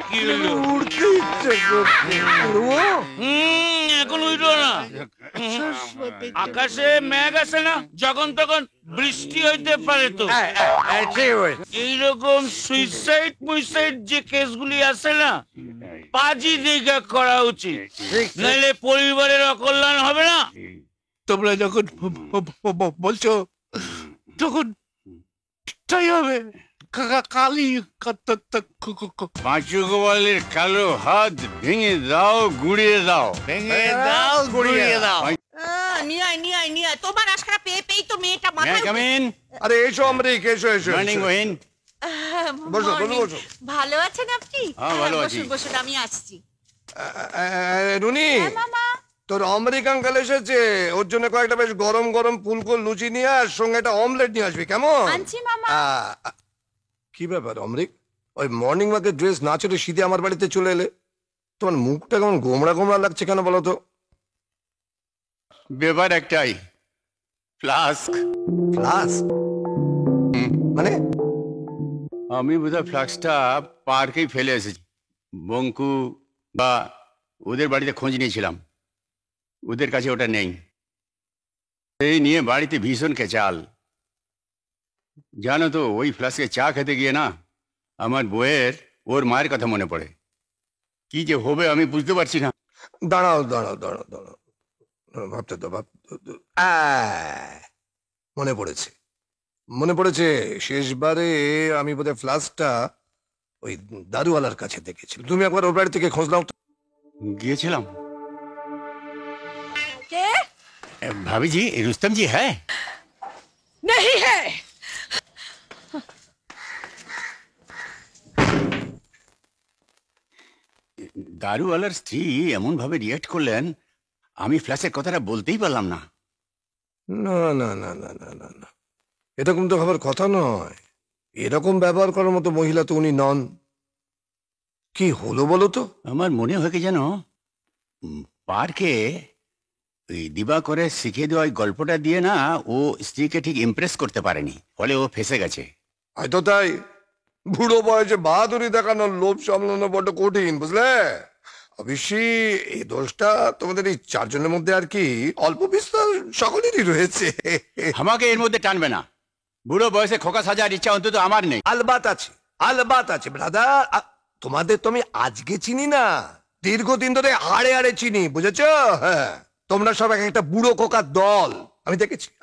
কি হলো? উড়তে ইচ্ছে করছে। উড়বো? এখন উঠো না। আকাশে মেঘ আছে না, যখন তখন বৃষ্টি হইতে পারে তো। ঠিক হয়েছে। এইরকম সুইসাইড মুইসাইড যে কেসগুলি আছে না, পাজি দিকে করা উচিত, নাইলে পরিবারের অকল্যাণ হবে না। তোমরা যখন বলছো তখন তাই হবে। কালি পাঁচু গোপালের কালো হাত ভেঙে দাও, গুড়িয়ে দাও। ভেঙে দাও, গুড়িয়ে দাও। নিয়ে আয় তোমার আশা পেয়েই তো মেয়েটা May I মাথায় come in? আরে এসো অমরিক, এসো এসো। Morning, বহিন। বসো, বসো, Morning. বসো। ভালো আছেন আপনি? হ্যাঁ, ভালো আছি। বসুন আমি আসছি। রুনি, মামা তোর অমরিক আঙ্কেল এসেছে, ওর জন্য কয়েকটা বেশ গরম গরম ফুলকো লুচি নিয়ে আর সঙ্গে একটা অমলেট নিয়ে আসবি, কেমন? আনছি মামা। কি ব্যাপার অমরিক, ওই মর্নিং ওয়াকের ড্রেস না চলে শীতে আমার বাড়িতে চলে এলে? তোমার মুখটা কেমন গোমড়া গোমড়া লাগছে কেন বলো তো? ব্যাপার একটাই, ফ্লাস্ক। ফ্লাস্ক মানে? আমি বোধহয় ফ্লাস্কটা পার্কেই ফেলে এসেছি। বঙ্কু বা ওদের বাড়িতে খোঁজ নিয়েছিলাম, ওদের কাছে ওটা নেই। এই নিয়ে বাড়িতে ভীষণ কেচাল। জানো তো, ওই ফ্লাস্কে চা খেতে গিয়ে না আমার বউয়ের ওর মায়ের কথা মনে পড়ে। কি যে হবে আমি বুঝতে পারছি না। দাঁড়াও দাঁড়াও দাঁড়াও দাঁড়াও, ভাবতে তো মনে পড়েছে, মনে পড়েছে। শেষবারে আমি বোধহয় ফ্লাস্কটা ওই দারুওয়ালার কাছে দেখেছিলাম। তুমি একবার ওর বাড়ি থেকে খোঁজ নাও তো। গিয়েছিলাম। কে? भाभी जी, रुस्तम जी है? नहीं है। দারুওয়ালার স্ত্রী এমন ভাবে রিয়েক্ট করলেন, আমি ফ্ল্যাশের কথাটা বলতেই পারলাম না। না না না না না না না, এরকম তো হবার কথা নয়। এরকম ব্যবহার করার মতো মহিলা তো উনি নন। কি হলো বলো তো? আমার মনে হয় কি যেন পার্কে ওই দিবা করে শিখিয়ে দেওয়া ওই গল্পটা দিয়ে না ও স্ত্রীকে ঠিক ইমপ্রেস করতে পারেনি, ফলে ও ফেসে গেছে। হয়তো তাই। বুড়ো বয়সে বাহাদুরি দেখানোর লোভ সামলানো বড্ড কঠিন, বুঝলে? অবশ্যই এই দোষটা তোমাদের এই চারজনের মধ্যে আর কি অল্প বিস্তর সকলেরই রয়েছে। আমাকে এর মধ্যে টানবে না। বুড়ো বয়সে খোকা সাজার ইচ্ছা অন্তত আমার নেই। আলবাত আছে, আলবাত আছে ব্রাদার। তোমাদের তো আমি আজকে চিনি না, দীর্ঘদিন ধরে হাড়ে হাড়ে চিনি, বুঝেছ? হ্যাঁ, তোমরা সব এক একটা বুড়ো খোকার দল।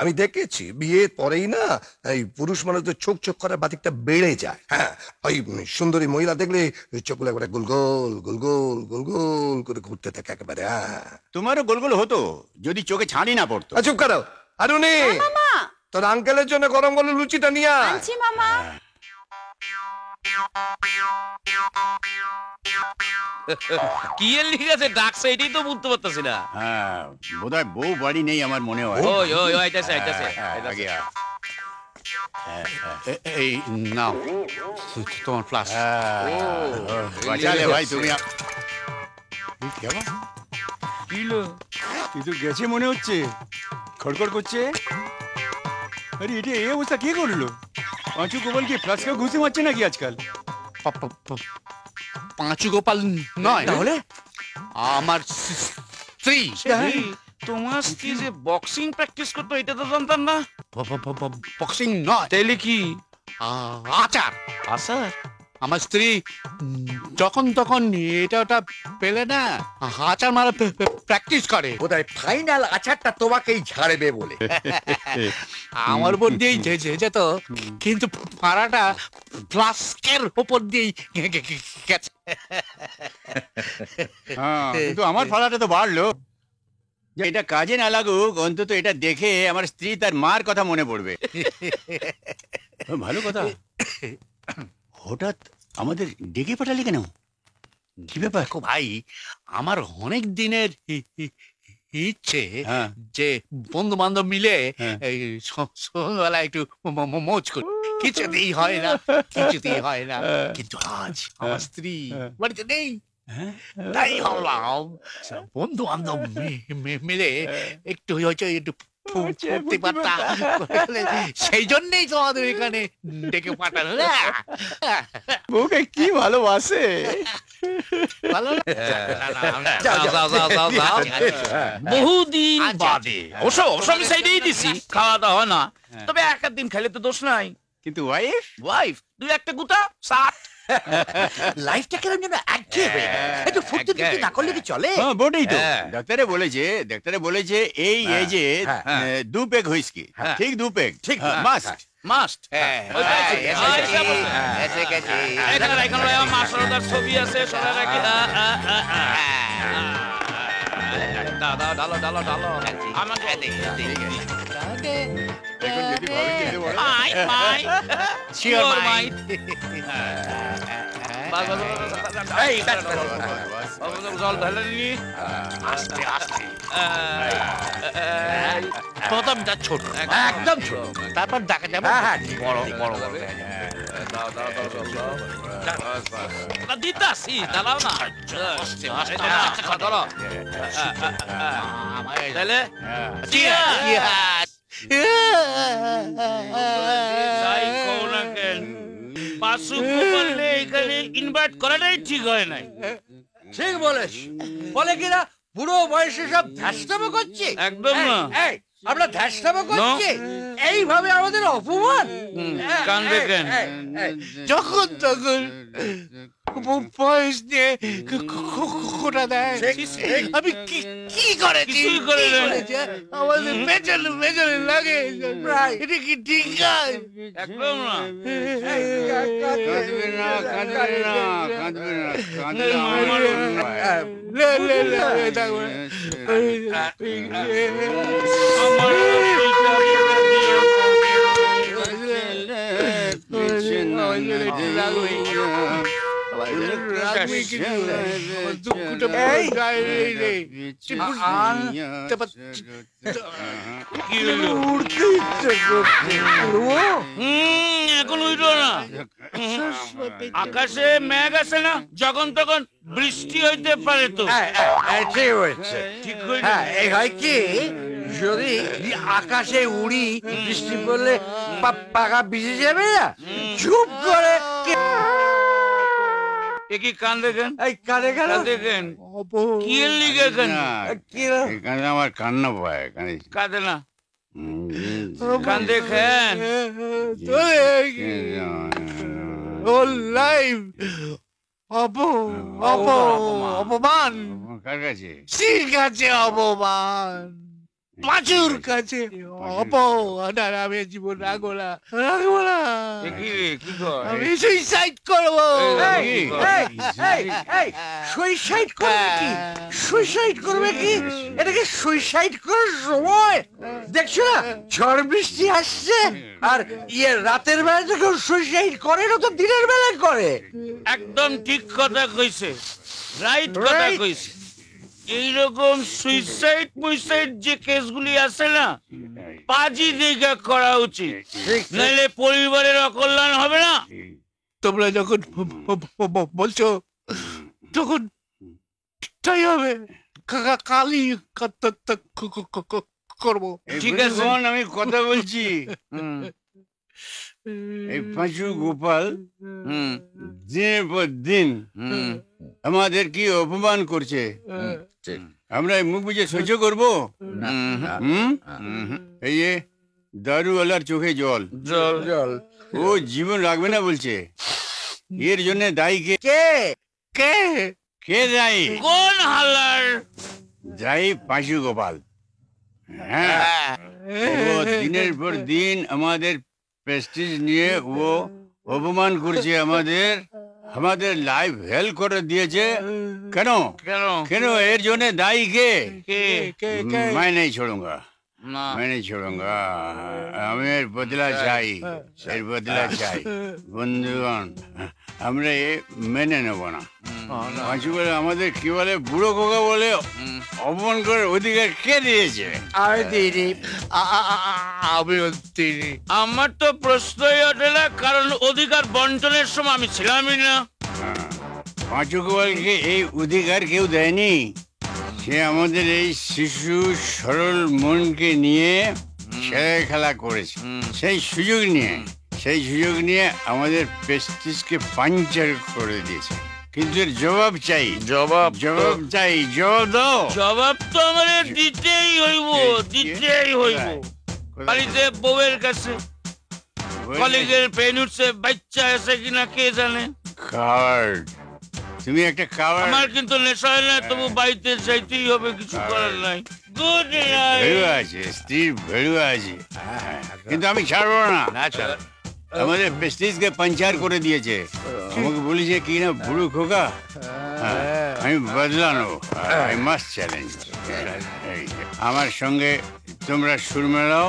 আমি দেখেছি বিয়ের পরেই না এই পুরুষ মানুষদের চোখ চোখ করার বাতিকটা বেড়ে যায়। হ্যাঁ, ওই সুন্দরী মহিলা দেখলে চোখগুলো একবারে গোলগোল গোলগোল গোলগোল করে ঘুরতে থাকে একেবারে। হ্যাঁ, তোমারও গোলগোল হতো যদি চোখে ছানি না পড়তো। চুপ করো। আর উনি মামা তোর আঙ্কেলের জন্য গরম গরম লুচিটা নিয়ে আয়। আনছি মামা। কি এর লিখে আছে ডাকছে, এটাই তো বুঝতে পারতেছি না। হ্যাঁ, বোধহয় বউ বাড়ি নেই আমার মনে হয়। ওই ওই ওই আইতাছে আইতাছে আগে আ। এই নাও তোমার ফ্লাস। বাঁচালে ভাই তুমি। কিলো তুই তো গেছে মনে হচ্ছে, খড়খড় করছে। আরে এটা এই অবস্থা কে করলো? পাঁচু গোপাল কি ফ্লাস্কে ঘুষে মারছে নাকি আজকাল? পাঁচু গোপাল নয়, তাহলে আমার স্ত্রী। তোমার স্ত্রী যে বক্সিং প্র্যাকটিস করতো এটা তো জানতাম না। বক্সিং নয়, তাইলে কি? আচার। আসার আমার স্ত্রী যখন তখন এটা ওটা পেলে না আচার মারা প্র্যাকটিস করে। বোধহয় ফাইনাল আচারটা তোমাকেই ঝাড়বে বলে। আমার উপর দিয়েই যেত, কিন্তু ফাড়াটা ফ্লাস্কের উপর দিয়েই গেছে। হ্যাঁ, কিন্তু আমার ফালাটা তো বাড়লো। যে এটা কাজে না লাগুক, অন্তত এটা দেখে আমার স্ত্রী তার মার কথা মনে পড়বে। ভালো কথা। হঠাৎ আমাদের ডেকে পাঠালি কেন? কি ব্যাপার? দেখো ভাই, আমার অনেক দিনের ইচ্ছে হ্যাঁ। যে বন্ধু বান্ধব মিলে হ্যাঁ। এই সন্ধ্যাবেলা একটু মৌজ করি। কিছুতেই হয় না, কিছুতেই হয় না। কিন্তু আজ আমার স্ত্রী বাড়িতে নেই, তাই ভাবলাম বন্ধু বান্ধব মিলে একটু হয়তো একটু ফুর্তি পাত্তা করে। সেই জন্যই তোমাদের এখানে ডেকে পাঠানো না। বউকে কি ভালোবাসে। ভালো না? বহুদিন আচ্ছা, বাদে অবশ্য আমি সাইডেই দিছি, খাওয়া দাওয়া না, তবে এক দিন খাইলে তো দোষ নাই। কিন্তু ওয়াইফ ওয়াইফ দুই একটা গুতা সাত। লাইফটা কেমন যেন একঘেয়ে হয়ে গেল। একটু ফুর্তি টুর্তি না করলে কি চলে? হ্যাঁ বটেই তো। হ্যাঁ। ডাক্তারে বলেছে এই এজে হ্যাঁ। 2 পেগ হুইস্কি, হ্যাঁ। ঠিক 2 পেগ, ঠিক, মাস্ট। মাস্ট। এসে গেছি। এখানে মাসরদার ছবি আছে, সবাই রাখি। ডালো আমাকে এখন যদি ভাবি খেতে বলে মাই মাই Sure, মাই। এই, ব্যাস, জল ঢালেননি। আস্তে আস্তে প্রথমটা ছোট, একদম ছোট। তারপর দেখা যাবে হ্যাঁ, হ্যাঁ, ঠিক। বড় বড় দিতাছি, দাঁড়াও না। ধরো তাহলে যাই কও না কেন, পাশু বললে এখানে ইনভাইট করাটাই ঠিক হয় নাই। ঠিক বলেছ। বলে কিনা বুড়ো বয়সে সব ধ্যাসটামো করছি। একদম না। এই, আমরা ধ্যাসটামো করছি, এইভাবে আমাদের অপমান। কান দেখেন, যখন তখন বয়স নিয়ে খোটা দেয়। আমি কি করেছি? কিছুই করে নাই। আমাদের পেছনে লাগে। এটা কি ঠিক আছে? একদম না। কাঁদবে না, কাঁদবে না, কাঁদবে না, কাঁদলে আমার দেখো না। কি হলো? এখন উঠো না। আকাশে মেঘ আছে না, যখন তখন বৃষ্টি হইতে পারে তো। ঠিক হয়েছে। ঠিক হয়ে হ্যাঁ, এই হয় কি, যদি আকাশে উড়ি, বৃষ্টি পড়লে পাকা ভিজে যাবে না, চুপ করে কি কান দেখেন, এই কানে কান দেখেন, কি এর লিগে এখানে? এখানে আমার কান্না পায়, কাঁদে না, কান দেখেন। অপমান কার কাছে? সির কাছে অপমান, পাঁচুর কাছে অপমান। আর আমি জীবন রাখবো না। এ কি রে, কি কর? আমি সুইসাইড করবো। সুইসাইড করবে কি? সুইসাইড করবে কি? এটাকে সুইসাইড করার সময় দেখছো না, ঝড় বৃষ্টি আসছে, আর রাতের বেলা যখন সুইসাইড করে না, তো দিনের বেলায় করে। একদম ঠিক কথা কইছে, রাইট কথা Right. কইছে। এইরকম সুইসাইড যে কেসগুলি আছে না, পাজি দিকে করা উচিত, নাইলে পরিবারের অকল্যাণ হবে না। তোমরা যখন বলছো তখন তাই হবে। কালই করবো। ঠিক আছে। এখন আমি কথা বলছি। এই পাঁচু গোপাল দিনের পর দিন আমাদের কি অপমান করছে, আমরা মুখ বুঝে সহ্য করবো? এই যে দারুওয়ালার চোখে জল, জল ও জীবন রাখবে না বলছে। এর জন্য দায়ী কে? কে? কে দায়ী? কোন হালার? দায়ী পাঁচু গোপাল। হ্যাঁ, ও দিনের পর দিন আমাদের প্রেস্টিজ নিয়ে ও অপমান করছে, আমাদের লাইফ হেল্প করে দিয়েছে। কেন কেন? কেন? এর জন্য দায়ী কে? কে? मैं नहीं छोड़ूंगा, না, मैं नहीं छोड़ूंगा। আমি এর বদলা চাই, এর বদলা চাই। বন্ধুগণ, আমরা এ মেনে নেব না। পাঁচু বলে আমাদের কি বলে, বুড়ো খোকা বলে অপমান করার অধিকার কে দিয়েছে? আমি দিদি, আমিও তিনি। আমার তো প্রশ্নই ওঠে না, কারণ অধিকার বন্টনের সময় আমি ছিলামই না। পাঁচু গোপালকে এই অধিকার কেউ দেয়নি। সে আমাদের এই শিশু সরল মনকে নিয়ে ছেলে খেলা করেছে, সেই সুযোগ নিয়ে আমাদের প্রেস্টিজকে পাঞ্চার করে দিয়েছে। কিন্তু এর জবাব চাই, জবাব জবাব চাই, জবাব দাও। জবাব তো আমাদের দিতেই হইব, দিতেই হইব। বাড়িতে বউয়ের কাছে, কলিগের পেন উঠছে, বাচ্চা আছে কিনা কে জানে। কার্ড, তুমি একটা কার্ড। আমার কিন্তু নেশা হয় না, তবু বাড়িতে যাইতেই হবে, কিছু করার নাই। গুড ভেড়ু নাইট। আছে, স্ত্রীর ভেড়ু আছে, কিন্তু আমি ছাড়বো না। না ছাড়ো। আমাদের প্রেস্টিজকে পাঞ্চার করে দিয়েছে। আমাকে বলেছে কি না বুড়ো খোকা, আমি বদলানো, আই মাস্ট চ্যালেঞ্জ। আমার সঙ্গে তোমরা সুর মেলাও।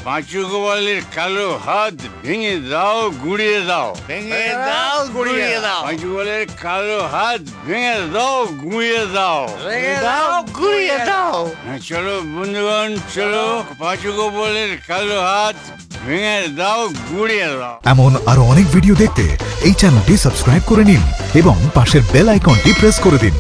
পাঁচু গোপালের কালো হাত ভেঙে দাও, গুড়িয়ে দাও। ভেঙে দাও, গুড়িয়ে দাও। পাঁচু গোপালের কালো হাত ভেঙে দাও, গুড়িয়ে দাও। ভেঙে দাও, গুড়িয়ে দাও। হ্যাঁ, চলো বন্ধুগণ, চলো। পাঁচু গোপালের কালো হাত ভেঙে দাও, গুড়িয়ে দাও। এমন আরো অনেক ভিডিও দেখতে এই চ্যানেলটি সাবস্ক্রাইব করে নিন এবং পাশের বেল আইকনটি প্রেস করে দিন।